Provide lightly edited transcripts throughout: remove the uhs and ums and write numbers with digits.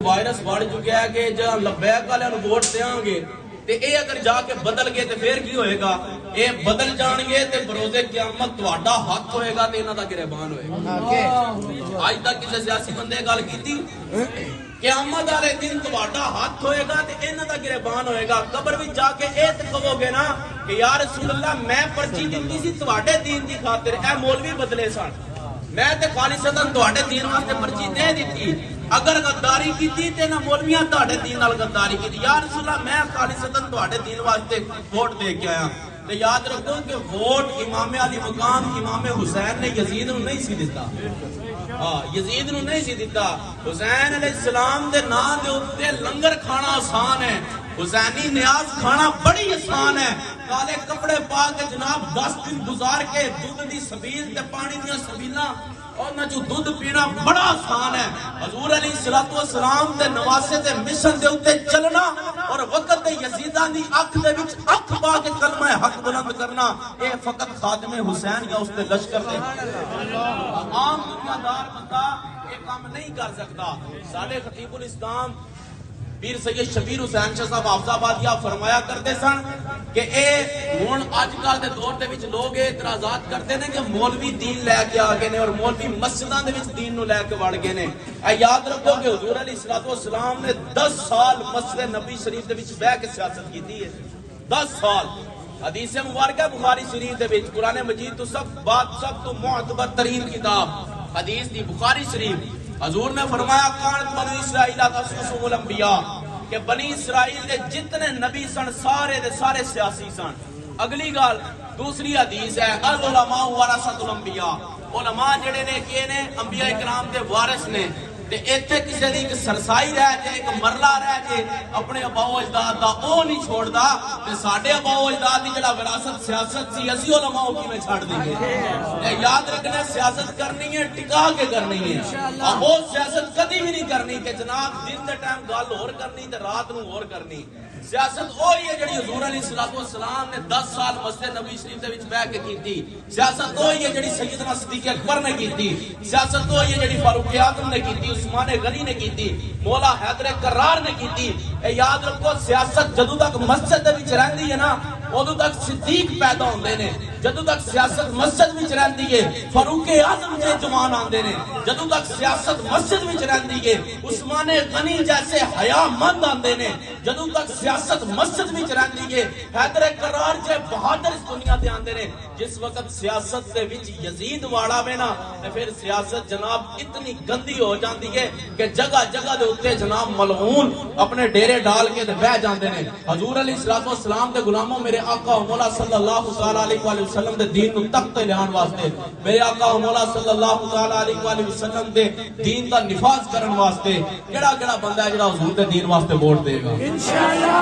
Virus بڑھ چکا ہے کہ جہاں لبیک والے ووٹ دیاں گے تے اے اگر جا کے بدل گئے تے پھر کی ہوئے گا؟ اے بدل جان گے تے بروزے قیامت تہاڈا حق ہوئے گا تے انہاں دا گریبان ہوئے گا. آج تک کسی سیاسی بندے گل کیتی؟ قیامت والے دن تہاڈا ہاتھ ہوئے گا تے انہاں دا گریبان ہوئے گا. قبر وچ جا کے اے تے کہو گے نا کہ یا رسول اللہ میں پرچی دتی سی تہاڈے دین دی خاطر، اے مولوی بدلے سن، میں تے خالصتاً تہاڈے دین واسطے پرچی دے دتی. اگر غداری کیتی تے نہ مولویاں تہاڈے دین نال غداری کیتی. یا رسول اللہ میں خالصتاً تہاڈے دین واسطے ووٹ دے کے آیا. تے یاد رکھو کہ ووٹ امام علی مقام امام حسین نے یزید نو نہیں سی دتا. یزید نو نہیں سی دتا. حسین علیہ السلام دے نام دے اوتے لنگر کھانا آسان ہے، حسینی نیاز کھانا بڑی آسان ہے. کالے کپڑے پا کے جناب 10 دن گزار کے دودھ دی سبیل تے پانی دیاں سبیلاں اور نہ جو دودھ پینا بڑا آسان ہے. حضور علیہ الصلوۃ والسلام دے نواسے دے مشن دے اوتے چلنا اور وقت دے یزیداں دی اکھ دے وچ اکھ پا کے کلمہ حق بلند کرنا، اے فقط خادم حسین یا اس دے لشکر دے عام دنیا دار بندہ یہ کام نہیں کر سکتا. سارے خطیب الاسلام پیر سید شبیر حسین شاہ صاحب حافظ آبادیہ فرمایا کرتے سن کہ اے ہن اج کل دے دور دے وچ لوگ اعتراضات کرتے ہیں کہ مولوی دین لے کے آ گئے نے اور مولوی مسجداں دے وچ دین نو لے کے وڑ گئے نے. اے یاد رکھو کہ حضور علیہ الصلوۃ والسلام نے 10 سال مسجد نبی شریف دے وچ بیٹھ کے سیاست کیتی ہے. 10 سال. حدیث مبارکہ بخاری شریف دے وچ قرآن مجید تو سب تو معتبر ترین کتاب حدیث دی بخاری شریف. حضور نے فرمایا کانت بنی اسرائیل تسوسهم الانبیاء کہ بنی اسرائیل دے جتنے نبی سن سارے دے سارے سیاسی سن. اگلی گل دوسری حدیث ہے العلماء ورثۃ الانبیاء، علماء جڑے نے کیے نے انبیاء کرام دے وارث نے. تے ایتھے کسی دی ایک سرسائی رہ جائے ایک مرلہ رہ جائے اپنے اباؤ اجداد دا او نہیں چھوڑدا تے ساڈے اباؤ اجداد دی جڑا وراثت سیاست سی اسی علماء کیویں چھڑ دیں گے؟ یاد رکھنا سیاست کرنی ہے ٹکا کے کرنی ہے. وہ سیاست کدی بھی نہیں کرنی کہ جناب دن دے ٹائم گل ہور کرنی تے رات نو ہور کرنی. سیاست وہی ہے جڑی حضور علیہ الصلوۃ والسلام نے 10 سال مسجد نبی شریف دے وچ بیٹھ کے کیتی. سیاست وہی ہے جڑی سیدنا صدیق اکبر نے کیتی. سیاست وہی ہے جڑی فاروق اعظم نے کیتی، عثمان غنی نے کیتی، مولا حیدر کرار نے کیتی. اے یاد رکھو سیاست جدوں تک مسجد دے وچ رہندی ہے نا ادو تک صدیق پیدا ہوندے نے. جدوں تک سیاست مسجد وچ رہندی ہے فاروق اعظم جے جوان آندے نے. جدوں تک سیاست مسجد وچ رہندی ہے عثمان غنی جیسے حیا مند آندے نے. جدوں تک سیاست مسجد وچ رہندی ہے حیدر کرار جے بہادر اس دنیا تے آندے نے. جس وقت سیاست دے وچ یزید واڑا میں نا تے پھر سیاست جناب اتنی گندی ہو جاندی ہے کہ جگہ جگہ دے اوتے جناب ملعون اپنے ڈیرے ڈال کے تے بیٹھ جاندے نے. حضور علیہ الصلوۃ والسلام دے غلاموں میرے آقا و مولا صلی اللہ تعالی علیہ وآلہ وسلم دے دین نو تخت تے لان واسطے، میرے آقا و مولا صلی اللہ تعالی علیہ وآلہ وسلم دے دین دا نفاذ کرن واسطے کیڑا کیڑا بندہ ہے جڑا حضور دے دین واسطے ووٹ دے گا؟ انشاءاللہ.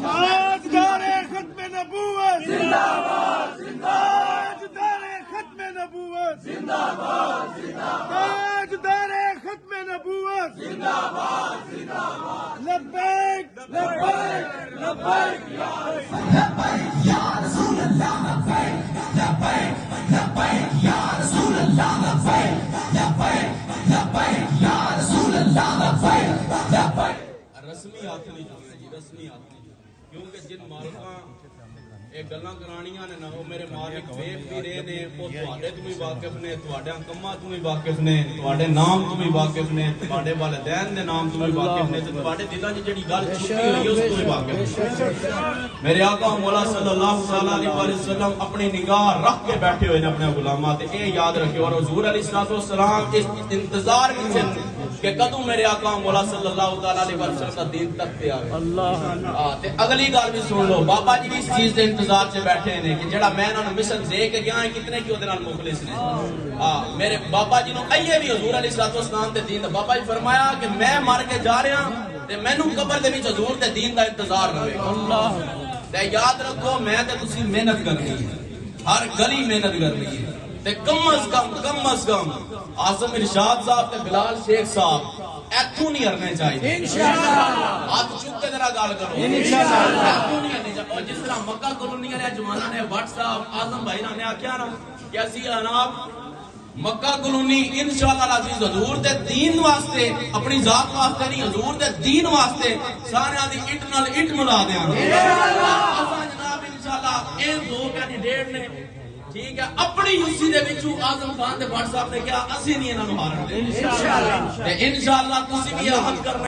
تاجدار ختم نبوت زندہ باد زندہ باد. تاجدار ختم نبوت زندہ باد زندہ باد. تاجدار ختم نبوت زندہ باد زندہ باد. لبیک لبیک لبیک یا رسول اللہ لبیک لبیک لبیک یا رسول اللہ لبیک لبیک لبیک یا رسول اللہ لبیک لبیک. رسمی ہاتھ نہیں جانا جی، رسمی ہاتھ نہیں جانا کیونکہ جن مالکاں یہ گلاں کرانیاں نے نا وہ میرے مالک ویکھ بھی رہے نے، وہ تواڈے تو بھی واقف نے، تواڈے کماں تو بھی واقف نے، تواڈے نام تو بھی واقف نے، تواڈے والدین دے نام تو بھی واقف نے، تے تواڈے دلاں وچ جڑی گل چھپی ہوئی ہے اس تو بھی واقف نے. میرے آقا مولا صلی اللہ تعالی علیہ وآلہ وسلم اپنی نگاہ رکھ کے بیٹھے ہوئے نے اپنے غلاماں تے. اے یاد رکھو اور حضور علیہ الصلوۃ والسلام اس انتظار وچ کہ کدوں میرے آقا مولا صلی اللہ تعالی علیہ وسلم کا دین تک تے آوے. اللہ تے اگلی گل بھی سن لو، بابا جی اس چیز دے انتظار سے بیٹھے نے کہ جڑا میں انہاں نوں مشن دے کے گیا کتنے کی اودے نال مخلص نے. میرے بابا جی نوں ایے بھی حضور علیہ الصلوۃ والسلام دے دین دا بابا جی فرمایا کہ میں مر کے جا رہا تے مینوں قبر دے وچ حضور دے دین دا انتظار رہے. اللہ تے یاد رکھو میں تے تسی محنت کرنی ہے، ہر گلی محنت کرنی ہے تے کم از کم اعظم ارشاد صاحب تے بلال شیخ صاحب ایتھوں نہیں ہرنے چاہیے. انشاءاللہ ہاتھ چک کے ذرا گل کرو. انشاءاللہ ایتھوں نہیں ہرنے چاہیے. اور جس طرح مکہ کالونی والے جواناں نے واٹس ایپ اعظم بھائی نے آکھیا نا کہ اسی جناب مکہ کلونی انشاءاللہ العزیز حضور دے دین واسطے، اپنی ذات واسطے نہیں، حضور دے دین واسطے سارے دی اٹ نال اٹ ملا دیاں گے انشاءاللہ جناب انشاءاللہ اے دو کینڈیڈیٹ نے ٹھیک ہے اپنی یوسی دے وچوں اعظم خان دے بٹ صاحب نے کہا اسی نہیں انہاں نوں ہارن دے انشاءاللہ تسی بھی عہد کرنا